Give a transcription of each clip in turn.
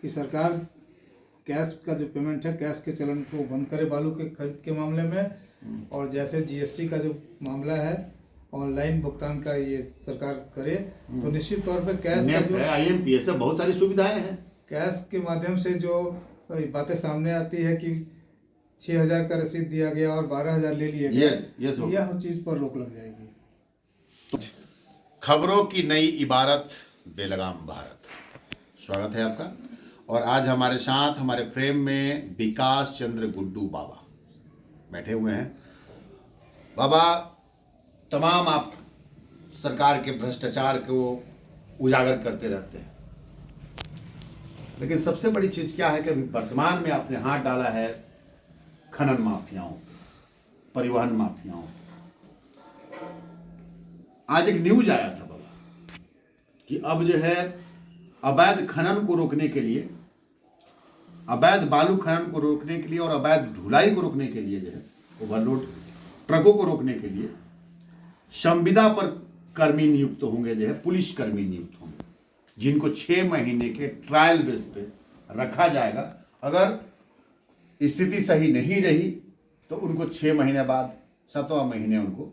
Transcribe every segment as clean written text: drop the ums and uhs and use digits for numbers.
कि सरकार कैश का जो पेमेंट है, कैश के चलन को बंद करे बालू के खरीद के मामले में, और जैसे जीएसटी का जो मामला है ऑनलाइन भुगतान का ये सरकार करे, तो निश्चित तौर पे कैश का जो IMPS से बहुत सारी सुविधाएं हैं। कैश के माध्यम से जो बातें सामने आती है कि 6,000 का रसीद दिया गया और 12,000 ले लिए गए, यह चीज पर रोक लग जाएगी। खबरों की नई इबारत, बेलगाम भारत। स्वागत है आपका। और आज हमारे साथ हमारे फ्रेम में विकास चंद्र गुड्डू बाबा बैठे हुए हैं। बाबा, तमाम आप सरकार के भ्रष्टाचार को उजागर करते रहते हैं, लेकिन सबसे बड़ी चीज क्या है कि अभी वर्तमान में आपने हाथ डाला है खनन माफियाओं, परिवहन माफियाओं। आज एक न्यूज आया था बाबा कि अब जो है अवैध खनन को रोकने के लिए, अवैध बालू खनन को रोकने के लिए और अवैध ढुलाई को रोकने के लिए, जो है ओवरलोड ट्रकों को रोकने के लिए संविदा पर कर्मी नियुक्त होंगे, जो है पुलिस कर्मी नियुक्त होंगे, जिनको 6 महीने के ट्रायल बेस पे रखा जाएगा। अगर स्थिति सही नहीं रही तो उनको 6 महीने बाद 7वां महीने उनको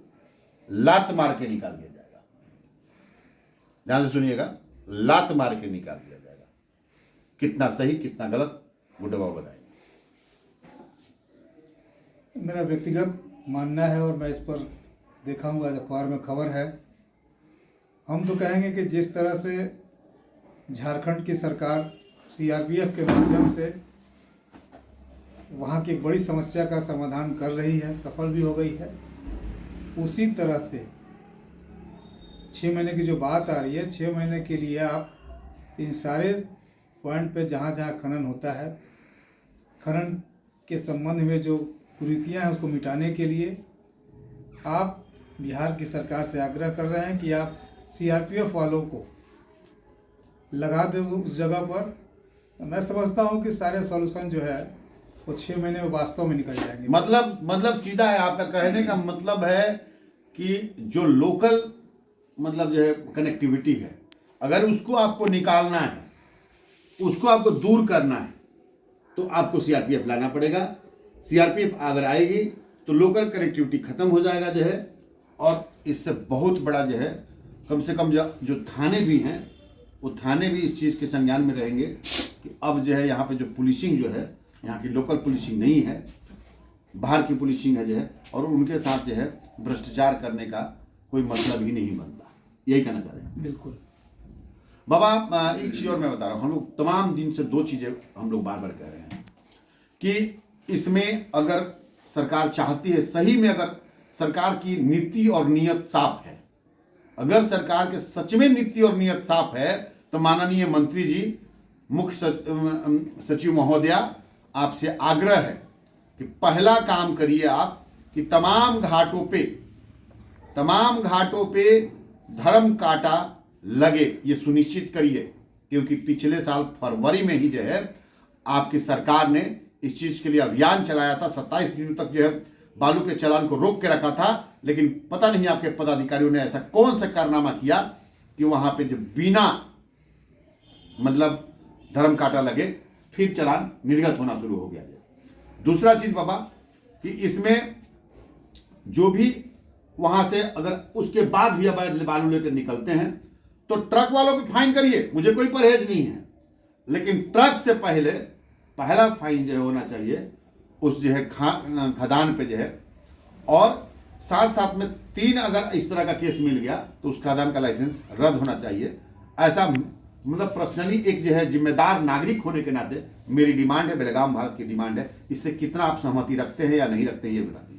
लात मार के निकाल दिया जाएगा। ध्यान से सुनिएगा, लात मार के निकाल दिया जाएगा। कितना सही कितना गलत, गुड्डू बाबू बताइए। मेरा व्यक्तिगत मानना है और मैं इस पर देखा हूँ, आज अखबार में खबर है। हम तो कहेंगे कि जिस तरह से झारखंड की सरकार CRPF के माध्यम से वहाँ की एक बड़ी समस्या का समाधान कर रही है, सफल भी हो गई है, उसी तरह से 6 महीने की जो बात आ रही है, 6 महीने के लिए आप इन सारे पॉइंट पे जहाँ जहाँ खनन होता है, खनन के संबंध में जो कुरीतियाँ हैं उसको मिटाने के लिए आप बिहार की सरकार से आग्रह कर रहे हैं कि आप CRPF वालों को लगा दे उस जगह पर। मैं समझता हूँ कि सारे सॉल्यूशन जो है वो 6 महीने में वास्तव में निकल जाएंगे। मतलब सीधा है, आपका कहने का मतलब है कि जो लोकल मतलब जो है कनेक्टिविटी है, अगर उसको आपको निकालना है, उसको आपको दूर करना है, तो आपको CRPF लाना पड़ेगा। CRPF अगर आएगी तो लोकल कनेक्टिविटी खत्म हो जाएगा जो है, और इससे बहुत बड़ा जो है, कम से कम जो थाने भी हैं वो थाने भी इस चीज़ के संज्ञान में रहेंगे कि अब जो है यहाँ पे जो पुलिसिंग जो है, यहाँ की लोकल पुलिसिंग नहीं है, बाहर की पुलिसिंग है जो है, और उनके साथ जो है भ्रष्टाचार करने का कोई मतलब ही नहीं बनता। यही कहना चाह रहे हैं। बिल्कुल बाबा, एक चीज़ और मैं बता रहा हूँ, हम लोग तमाम दिन से 2 चीज़ें हम लोग बार बार कह रहे हैं कि इसमें अगर सरकार चाहती है, सही में अगर सरकार की नीति और नियत साफ है, अगर सरकार के सच में नीति और नियत साफ है, तो माननीय मंत्री जी, मुख्य सचिव महोदया, आपसे आग्रह है कि पहला काम करिए आप कि तमाम घाटों पे धर्म कांटा लगे, ये सुनिश्चित करिए, क्योंकि पिछले साल फरवरी में ही जो है आपकी सरकार ने इस चीज के लिए अभियान चलाया था। 27 दिनों तक जो है बालू के चालान को रोक के रखा था, लेकिन पता नहीं आपके पदाधिकारियों ने ऐसा कौन सा कारनामा किया कि वहां पे जो बिना मतलब धर्म कांटा लगे फिर चालान निर्गत होना शुरू हो गया। दूसरा चीज बाबा कि इसमें जो भी वहां से अगर उसके बाद भी अवैध बालू लेकर निकलते हैं तो ट्रक वालों को फाइन करिए, मुझे कोई परहेज नहीं है, लेकिन ट्रक से पहले पहला फाइन जो होना चाहिए उस जो है खदान पे जो है, और साथ साथ में 3 अगर इस तरह का केस मिल गया तो उस खदान का लाइसेंस रद्द होना चाहिए। ऐसा मतलब पर्सनली एक जो है जिम्मेदार नागरिक होने के नाते मेरी डिमांड है, बेलगाम भारत की डिमांड है। इससे कितना आप सहमति रखते हैं या नहीं रखते हैं, ये बता दीजिए।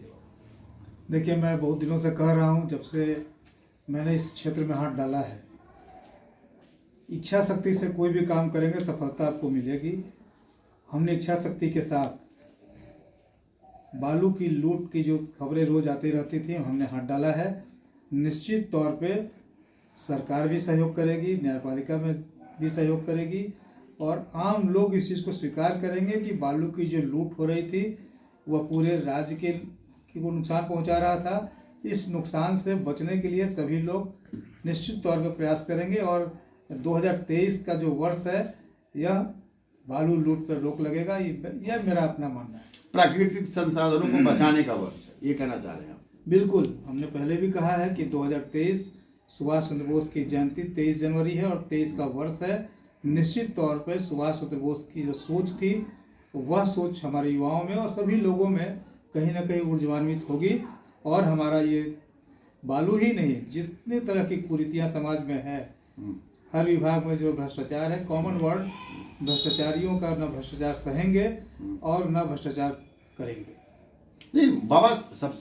देखिए, मैं बहुत दिनों से कह रहा हूँ, जब से मैंने इस क्षेत्र में हाथ डाला है, इच्छा शक्ति से कोई भी काम करेंगे सफलता आपको मिलेगी। हमने इच्छा शक्ति के साथ बालू की लूट की जो खबरें रोज आती रहती थी, हमने हाथ डाला है। निश्चित तौर पे सरकार भी सहयोग करेगी, न्यायपालिका में भी सहयोग करेगी, और आम लोग इस चीज़ को स्वीकार करेंगे कि बालू की जो लूट हो रही थी वह पूरे राज्य को नुकसान पहुंचा रहा था। इस नुकसान से बचने के लिए सभी लोग निश्चित तौर पर प्रयास करेंगे, और 2023 का जो वर्ष है यह बालू लूट पर रोक लगेगा। यह मेरा अपना मानना है। प्राकृतिक संसाधनों को बचाने का वर्ष है, ये कहना चाह रहे हैं आप? बिल्कुल, हमने पहले भी कहा है कि 2023 सुभाष चंद्र बोस की जयंती 23 जनवरी है और 23 का वर्ष है। निश्चित तौर पर सुभाष चंद्र बोस की जो सोच थी वह सोच हमारे युवाओं में और सभी लोगों में कहीं ना कहीं ऊर्जान्वित होगी। और हमारा ये बालू ही नहीं, जितने तरह की कुरीतियाँ समाज में है, हर विभाग में जो भ्रष्टाचार है, कॉमन वर्ड, भ्रष्टाचारियों का न भ्रष्टाचार सहेंगे और न भ्रष्टाचार करेंगे। नहीं बाबा,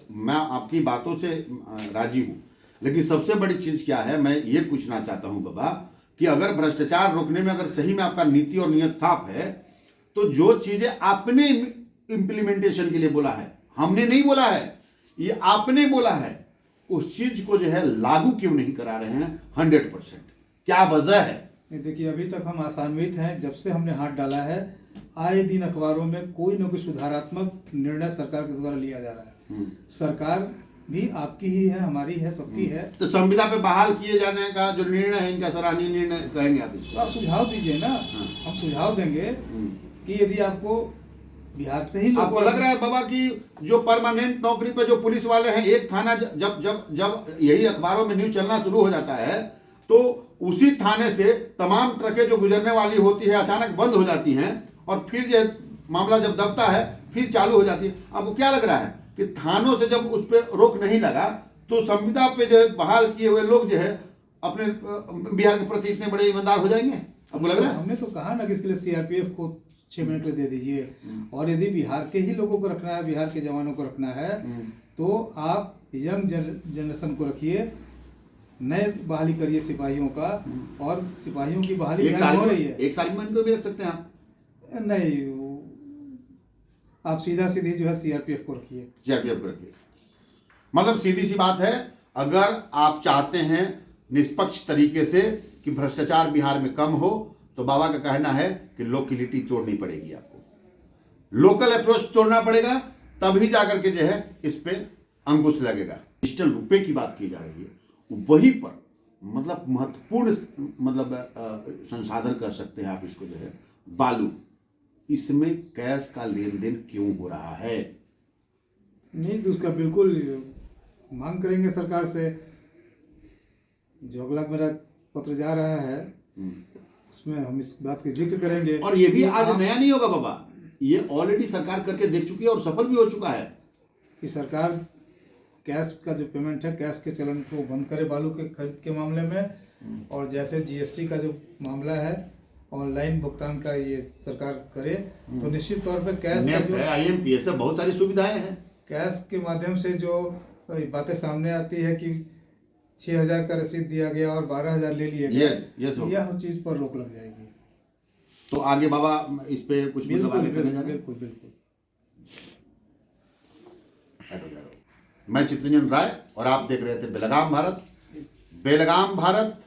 मैं आपकी बातों से राजी हूँ, लेकिन सबसे बड़ी चीज क्या है, मैं ये पूछना चाहता हूँ बाबा कि अगर भ्रष्टाचार रोकने में अगर सही में आपका नीति और नियत साफ है, तो जो चीजें आपने इम्प्लीमेंटेशन के लिए बोला है, हमने नहीं बोला है, ये आपने बोला है, उस चीज को जो है लागू क्यों नहीं करा रहे हैं 100%? क्या वजह है? देखिए, अभी तक हम आशान्वित हैं। जब से हमने हाथ डाला है, आए दिन अखबारों में कोई न कोई सुधारात्मक निर्णय सरकार के द्वारा लिया जा रहा है। सरकार भी आपकी ही है, हमारी है, सबकी है। तो संविदा पे बहाल किए जाने का जो निर्णय है, इनका सराहनीय निर्णय कहेंगे आप इसको? तो आप सुझाव दीजिए ना, हम सुझाव देंगे कि यदि आपको बिहार से ही आपको लग रहा है बाबा कि जो परमानेंट नौकरी पे जो पुलिस वाले हैं, एक थाना जब जब जब यही अखबारों में न्यूज चलना शुरू हो जाता है, तो उसी थाने से तमाम ट्रकें जो गुजरने वाली होती है अचानक बंद हो जाती हैं और फिर ये मामला जब दबता है फिर चालू हो जाती है। आपको क्या लग रहा है कि थानों से जब उस पर रोक नहीं लगा तो संविदा पे जो बहाल किए हुए लोग जो है अपने बिहार के प्रति इतने बड़े ईमानदार हो जाएंगे? आपको लग रहा है? हमने तो कहा ना कि इसके लिए सीआरपीएफ को 6 मिनट के दे दीजिए, और यदि बिहार के ही लोगों को रखना है, बिहार के जवानों को रखना है, तो आप यंग जनरेशन को रखिए, नए बहाली करिए सिपाहियों का, और सिपाहियों की बहाली हो रही है। एक साल में भी रख सकते हैं आप? नहीं, आप सीधा सीधी जो है सीआरपीएफ को रखिए। सीआरपीएफ को रखिए, मतलब सीधी सी बात है, अगर आप चाहते हैं निष्पक्ष तरीके से कि भ्रष्टाचार बिहार में कम हो, तो बाबा का कहना है कि लोकलिटी तोड़नी पड़ेगी, आपको लोकल अप्रोच तोड़ना पड़ेगा, तभी जाकर के जो है इस पे अंकुश लगेगा। डिजिटल रुपए की बात की जा रही है, वहीं पर मतलब महत्वपूर्ण संसाधन कर सकते हैं आप इसको, जो है बालू, इसमें कैश का लेन देन क्यों हो रहा है? नहीं तो उसका बिल्कुल मांग करेंगे सरकार से। जो अगला मेरा पत्र जा रहा है उसमें हम इस बात की जिक्र करेंगे। और ये भी आज नया नहीं होगा बाबा, ये ऑलरेडी सरकार करके देख चुकी है और सफल भी हो चुका है कि सरकार कैश का जो पेमेंट है, कैश के चलन को बंद करे बालू के खरीद के मामले में, और जैसे जीएसटी का जो मामला है, ऑनलाइन भुगतान का ये सरकार करे, तो निश्चित तौर पर कैश का जो IMPS से बहुत सारी सुविधाएं हैं। कैश के माध्यम से जो बातें सामने आती है कि 6,000 का रसीद दिया गया और 12,000 ले लिए गए, यह चीज पर रोक लग जाएगी। तो आगे बाबा इस पे कुछ बिल्कुल। मैं चित्तरंजन राय और आप देख रहे थे बेलगाम भारत। बेलगाम भारत